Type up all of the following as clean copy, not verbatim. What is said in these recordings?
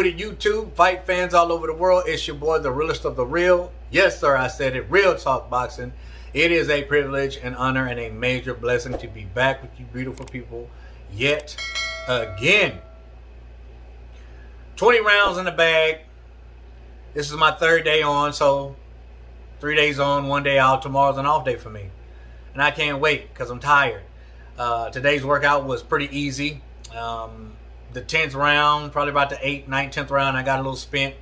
it, YouTube, fight fans all over the world. It's your boy, the realest of the real. Yes, sir, I said it. Real Talk Boxing. It is a privilege, an honor, and a major blessing to be back with you beautiful people yet again. 20 rounds in the bag. This is my third day on, so 3 days on, 1 day out. Tomorrow's an off day for me. And I can't wait because I'm tired. Today's workout was pretty easy. The 10th round, probably about the 8th, 9th, 10th round, I got a little spent.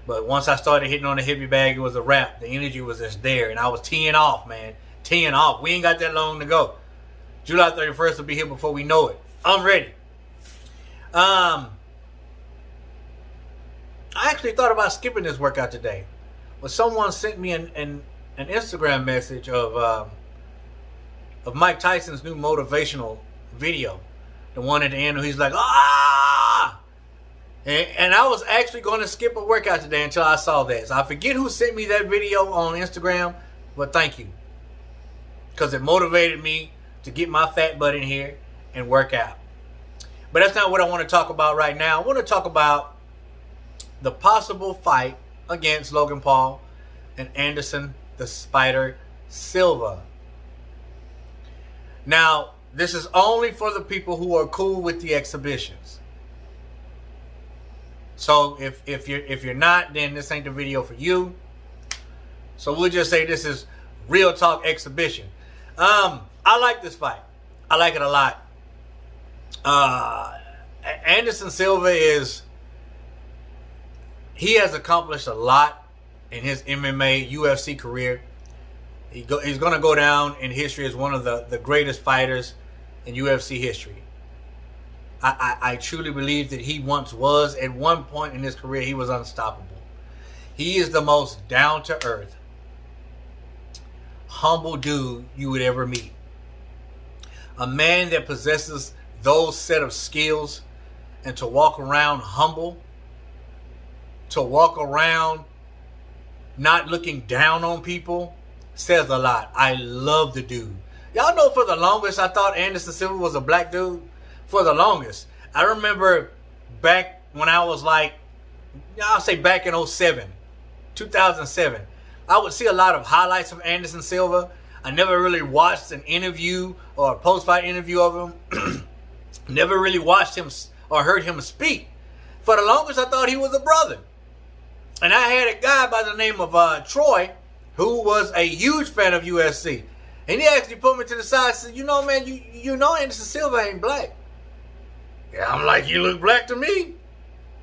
But once I started hitting on the heavy bag, it was a wrap. The energy was just there. And I was teeing off, man. Teeing off. We ain't got that long to go. July 31st will be here before we know it. I'm ready. I actually thought about skipping this workout today. But someone sent me an Instagram message of Mike Tyson's new motivational video. The one at the end where he's like, ah! And I was actually going to skip a workout today until I saw that. So I forget who sent me that video on Instagram, but thank you. Because it motivated me to get my fat butt in here and work out. But that's not what I want to talk about right now. I want to talk about the possible fight against Logan Paul and Anderson the Spider Silva. Now, this is only for the people who are cool with the exhibitions. So if you're not, then this ain't the video for you. So we'll just say this is real talk exhibition. I like this fight. I like it a lot. Anderson Silva he has accomplished a lot in his MMA UFC career. He's going to go down in history as one of the greatest fighters in UFC history. I truly believe that he once was. At one point in his career, he was unstoppable. He is the most down-to-earth, humble dude you would ever meet. A man that possesses those set of skills, and to walk around humble, to walk around not looking down on people, says a lot. I love the dude. Y'all know for the longest I thought Anderson Silva was a black dude. For the longest. I remember back when I was like, I'll say back in 2007. I would see a lot of highlights of Anderson Silva. I never really watched an interview or a post-fight interview of him. Never really watched him or heard him speak. For the longest I thought he was a brother. And I had a guy by the name of Troy who was a huge fan of UFC. And he actually put me to the side and said, you know, man, you know Anderson Silva ain't black. Yeah, I'm like, you look black to me.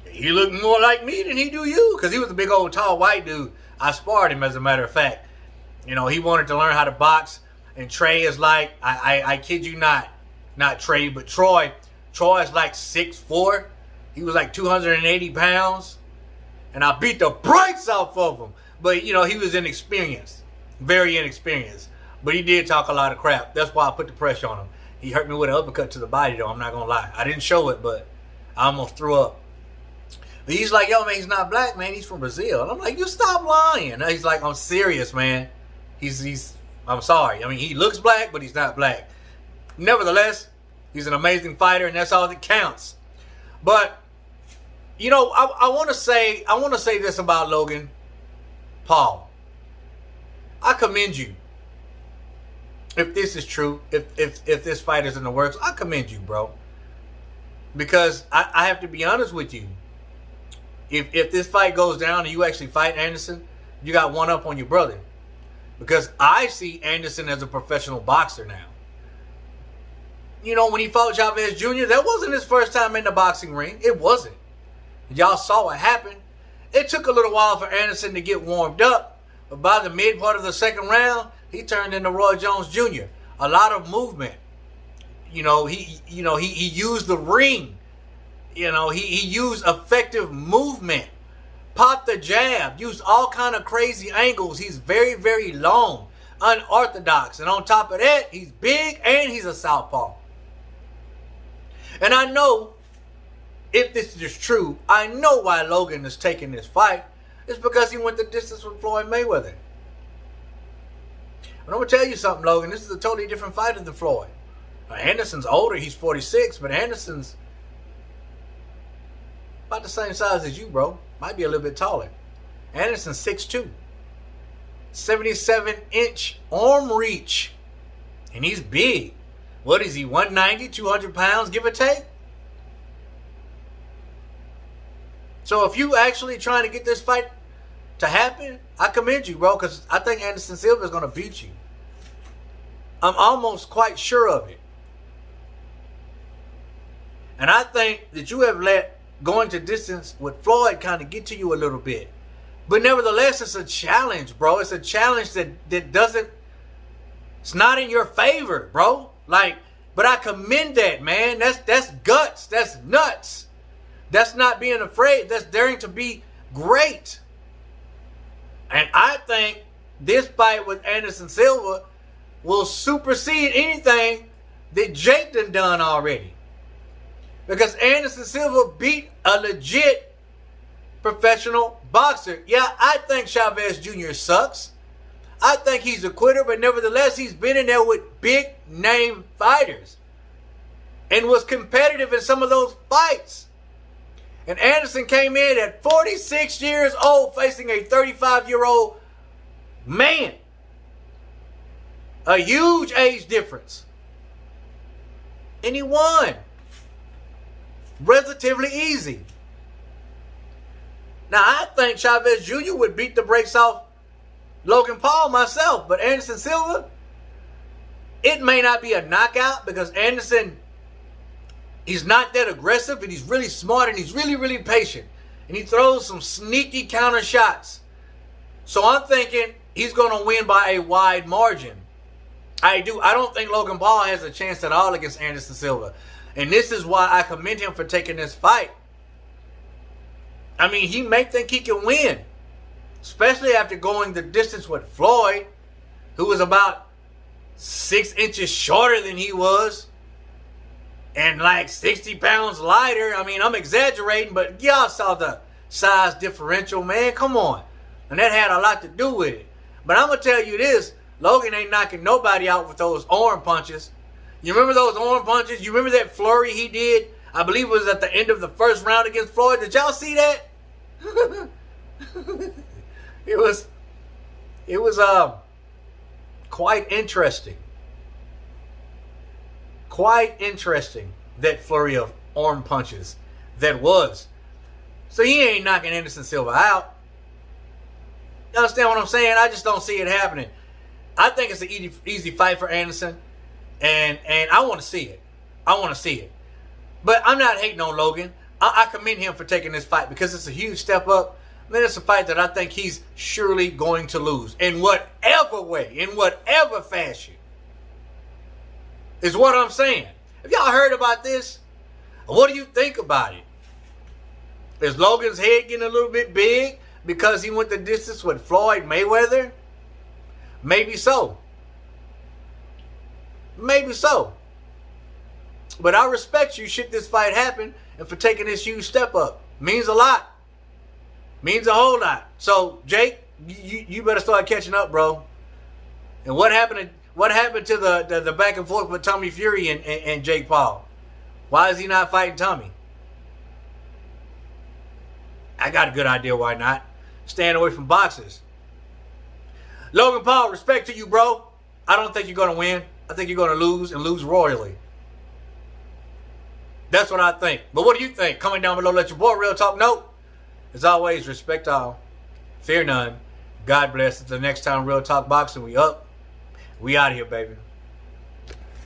He look more like me than he do you. Because he was a big old tall white dude. I sparred him, as a matter of fact. You know, he wanted to learn how to box. And Trey is like, I kid you not Trey, but Troy. Troy is like 6'4". He was like 280 pounds. And I beat the brakes off of him. But, you know, he was inexperienced. Very inexperienced. But he did talk a lot of crap. That's why I put the pressure on him. He hurt me with an uppercut to the body, though. I'm not going to lie. I didn't show it, but I almost threw up. But he's like, yo, man, he's not black, man. He's from Brazil. And I'm like, you stop lying. And he's like, I'm serious, man. I'm sorry. I mean, he looks black, but he's not black. Nevertheless, he's an amazing fighter, and that's all that counts. But, you know, I want to say this about Logan Paul. I commend you. If this is true, if this fight is in the works, I commend you, bro. Because I have to be honest with you. If this fight goes down and you actually fight Anderson, you got one up on your brother. Because I see Anderson as a professional boxer now. You know, when he fought Chavez Jr., that wasn't his first time in the boxing ring. It wasn't. Y'all saw what happened. It took a little while for Anderson to get warmed up. But by the mid part of the second round, he turned into Roy Jones Jr. A lot of movement. He used the ring. He used effective movement. Popped the jab. Used all kind of crazy angles. He's very, very long. Unorthodox. And on top of that, he's big and he's a southpaw. And I know, if this is true, I know why Logan is taking this fight. It's because he went the distance with Floyd Mayweather. But I'm going to tell you something, Logan. This is a totally different fighter than Floyd. Now, Anderson's older. He's 46. But Anderson's About the same size as you, bro. Might be a little bit taller. Anderson 6'2". 77-inch arm reach. And he's big. What is he, 190, 200 pounds, give or take? So if you actually trying to get this fight to happen, I commend you, bro, because I think Anderson Silva is going to beat you. I'm almost quite sure of it. And I think that you have let going to distance with Floyd kind of get to you a little bit. But nevertheless, it's a challenge, bro. It's a challenge that doesn't, it's not in your favor, bro. Like, but I commend that, man. That's guts. That's nuts. That's not being afraid. That's daring to be great. And I think this fight with Anderson Silva will supersede anything that Jake done already. Because Anderson Silva beat a legit professional boxer. Yeah, I think Chavez Jr. sucks. I think he's a quitter, but nevertheless, he's been in there with big name fighters and was competitive in some of those fights. And Anderson came in at 46 years old facing a 35-year-old man. A huge age difference. And he won. Relatively easy. Now, I think Chavez Jr. would beat the brakes off Logan Paul myself. But Anderson Silva, it may not be a knockout because Anderson, he's not that aggressive, and he's really smart, and he's really, really patient. And he throws some sneaky counter shots. So I'm thinking he's going to win by a wide margin. I do. I don't think Logan Paul has a chance at all against Anderson Silva. And this is why I commend him for taking this fight. I mean, he may think he can win. Especially after going the distance with Floyd, who was about 6 inches shorter than he was. And like 60 pounds lighter. I mean, I'm exaggerating, but y'all saw the size differential, man. Come on. And that had a lot to do with it. But I'm going to tell you this. Logan ain't knocking nobody out with those arm punches. You remember those arm punches? You remember that flurry he did? I believe it was at the end of the first round against Floyd. Did y'all see that? It was quite interesting. Quite interesting, that flurry of arm punches that was. So he ain't knocking Anderson Silva out. You understand what I'm saying? I just don't see it happening. I think it's an easy fight for Anderson. And I want to see it. I want to see it. But I'm not hating on Logan. I commend him for taking this fight because it's a huge step up. Man, it's a fight that I think he's surely going to lose. In whatever way, in whatever fashion. Is what I'm saying. Have y'all heard about this? What do you think about it? Is Logan's head getting a little bit big because he went the distance with Floyd Mayweather? Maybe so. Maybe so. But I respect you should this fight happen and for taking this huge step up. Means a lot. Means a whole lot. So, Jake, you better start catching up, bro. And what happened to the back and forth with Tommy Fury and Jake Paul? Why is he not fighting Tommy? I got a good idea why not. Staying away from boxers. Logan Paul, respect to you, bro. I don't think you're going to win. I think you're going to lose and lose royally. That's what I think. But what do you think? Comment down below. Let your boy Real Talk know. As always, respect all. Fear none. God bless. Until next time, Real Talk Boxing. We up. We out of here, baby.